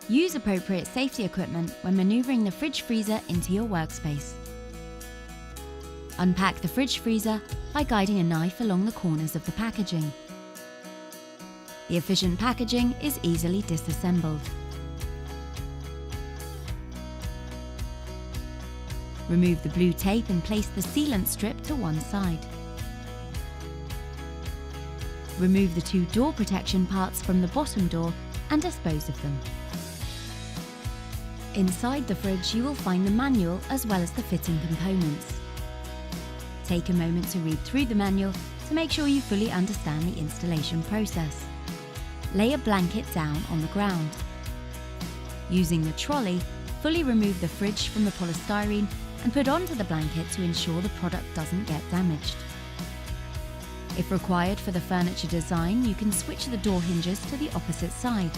Use appropriate safety equipment when maneuvering the fridge freezer into your workspace. Unpack the fridge freezer by guiding a knife along the corners of the packaging. The efficient packaging is easily disassembled. Remove the blue tape and place the sealant strip to one side. Remove the two door protection parts from the bottom door and dispose of them. Inside the fridge you will find the manual as well as the fitting components. Take a moment to read through the manual to make sure you fully understand the installation process. Lay a blanket down on the ground. Using the trolley, fully remove the fridge from the polystyrene and put onto the blanket to ensure the product doesn't get damaged. If required for the furniture design, you can switch the door hinges to the opposite side.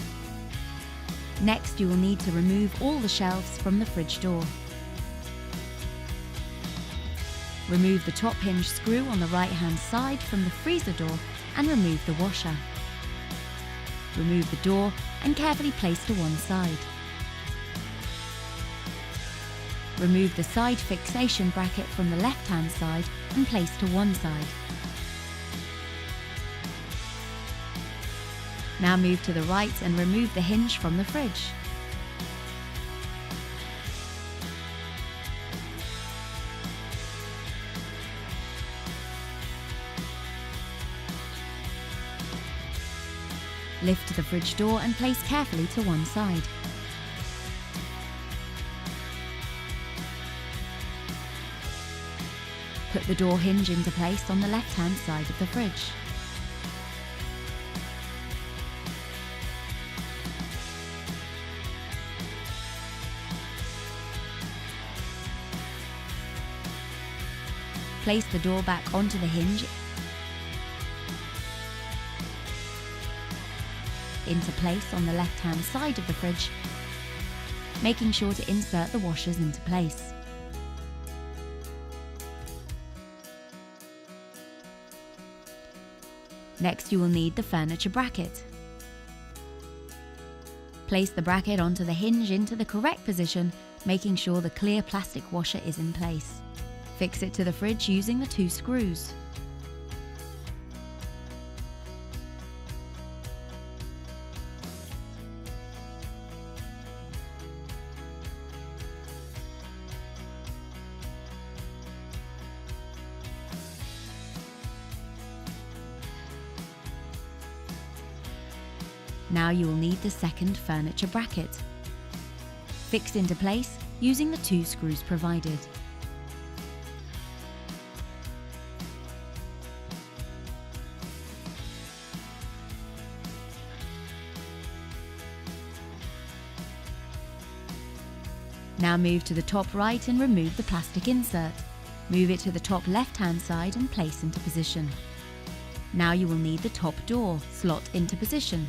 Next, you will need to remove all the shelves from the fridge door. Remove the top hinge screw on the right-hand side from the freezer door and remove the washer. Remove the door and carefully place to one side. Remove the side fixation bracket from the left-hand side and place to one side. Now move to the right and remove the hinge from the fridge. Lift the fridge door and place carefully to one side. Put the door hinge into place on the left-hand side of the fridge. Place the door back onto the hinge into place on the left-hand side of the fridge, making sure to insert the washers into place. Next, you will need the furniture bracket. Place the bracket onto the hinge into the correct position, making sure the clear plastic washer is in place. Fix it to the fridge using the two screws. Now you will need the second furniture bracket. Fix into place using the two screws provided. Now move to the top right and remove the plastic insert. Move it to the top left-hand side and place into position. Now you will need the top door slot into position.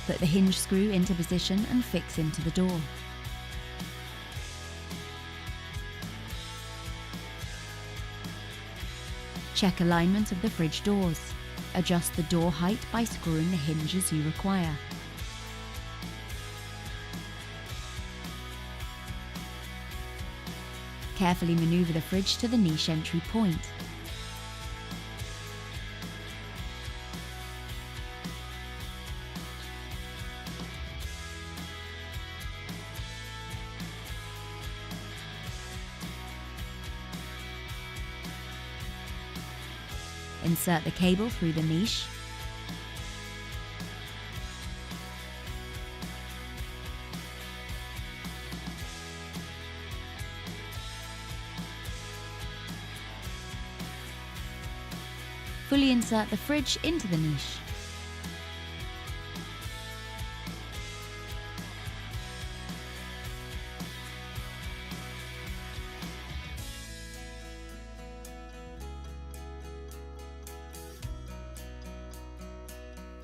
Put the hinge screw into position and fix into the door. Check alignment of the fridge doors. Adjust the door height by screwing the hinges you require. Carefully maneuver the fridge to the niche entry point. Insert the cable through the niche. Fully insert the fridge into the niche.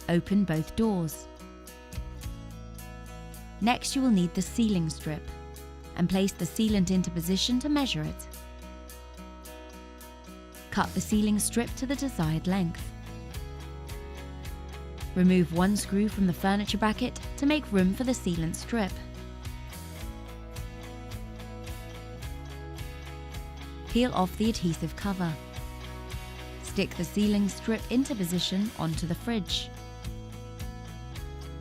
Open both doors. Next, you will need the sealing strip and place the sealant into position to measure it. Cut the sealing strip to the desired length. Remove one screw from the furniture bracket to make room for the sealant strip. Peel off the adhesive cover. Stick the sealing strip into position onto the fridge.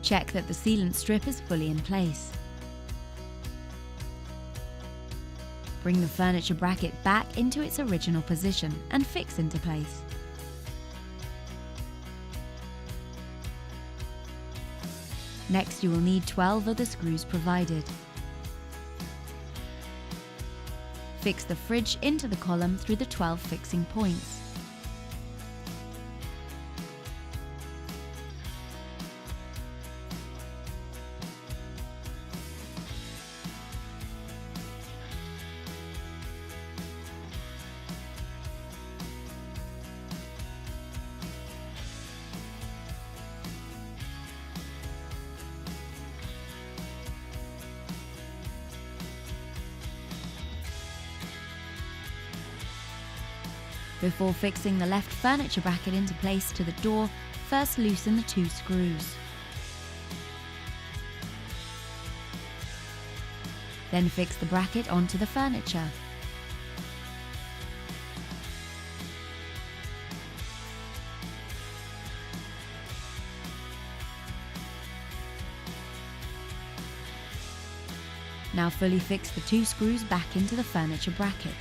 Check that the sealant strip is fully in place. Bring the furniture bracket back into its original position and fix into place. Next, you will need 12 of the screws provided. Fix the fridge into the column through the 12 fixing points. Before fixing the left furniture bracket into place to the door, first loosen the 2 screws. Then fix the bracket onto the furniture. Now fully fix the 2 screws back into the furniture bracket.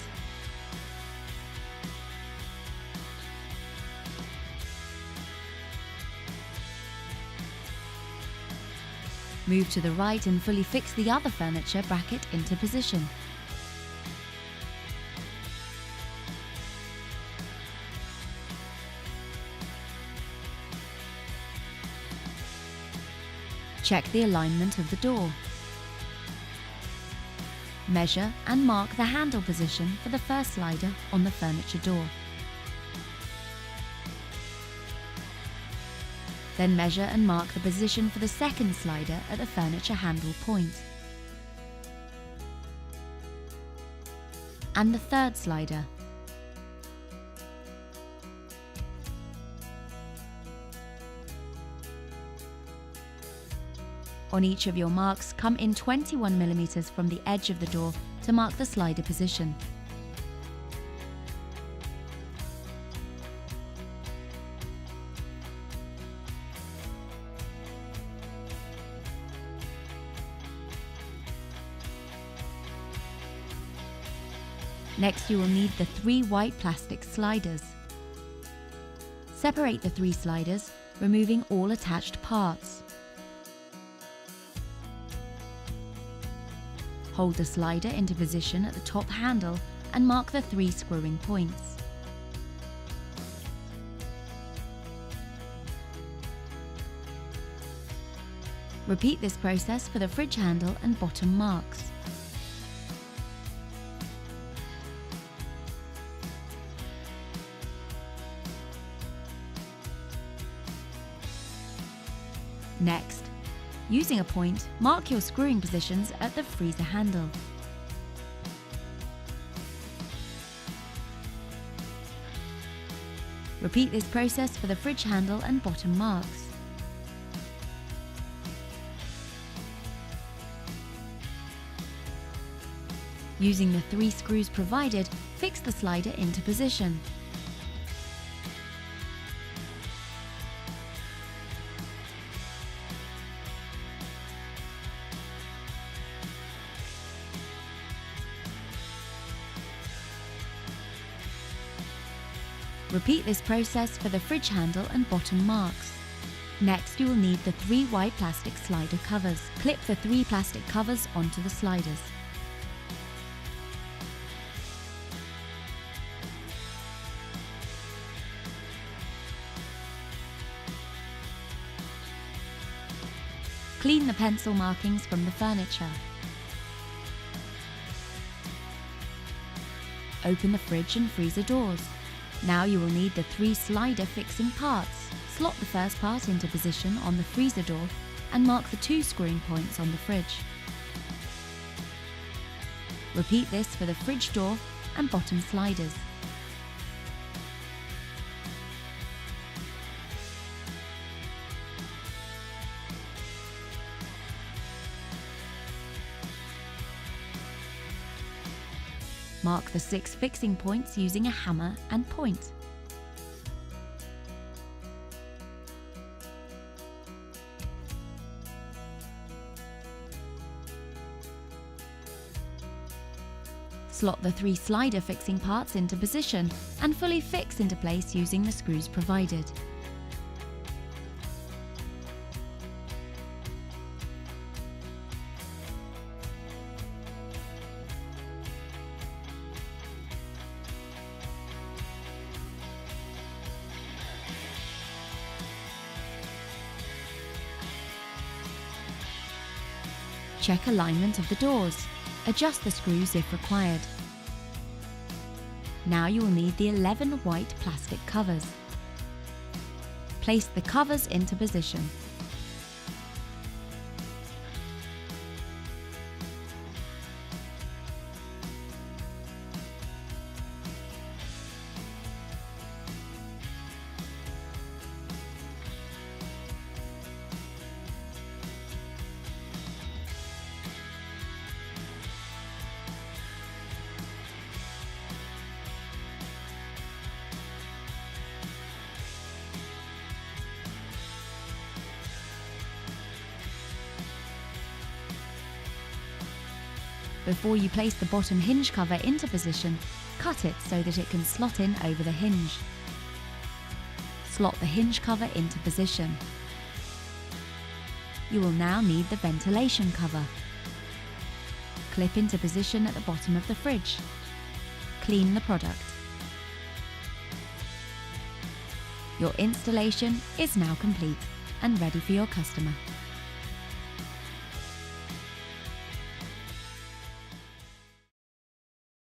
Move to the right and fully fix the other furniture bracket into position. Check the alignment of the door. Measure and mark the handle position for the first slider on the furniture door. Then measure and mark the position for the second slider at the furniture handle point. And the third slider. On each of your marks, come in 21 mm from the edge of the door to mark the slider position. Next, you will need the 3 white plastic sliders. Separate the 3 sliders, removing all attached parts. Hold the slider into position at the top handle and mark the 3 screwing points. Repeat this process for the fridge handle and bottom marks. Next, using a point, mark your screwing positions at the freezer handle. Repeat this process for the fridge handle and bottom marks. Using the 3 screws provided, fix the slider into position. Repeat this process for the fridge handle and bottom marks. Next, you will need the 3 white plastic slider covers. Clip the 3 plastic covers onto the sliders. Clean the pencil markings from the furniture. Open the fridge and freezer doors. Now you will need the 3 slider fixing parts. Slot the first part into position on the freezer door and mark the 2 screwing points on the fridge. Repeat this for the fridge door and bottom sliders. Mark the 6 fixing points using a hammer and point. Slot the 3 slider fixing parts into position and fully fix into place using the screws provided. Check alignment of the doors. Adjust the screws if required. Now you will need the 11 white plastic covers. Place the covers into position. Before you place the bottom hinge cover into position, cut it so that it can slot in over the hinge. Slot the hinge cover into position. You will now need the ventilation cover. Clip into position at the bottom of the fridge. Clean the product. Your installation is now complete and ready for your customer.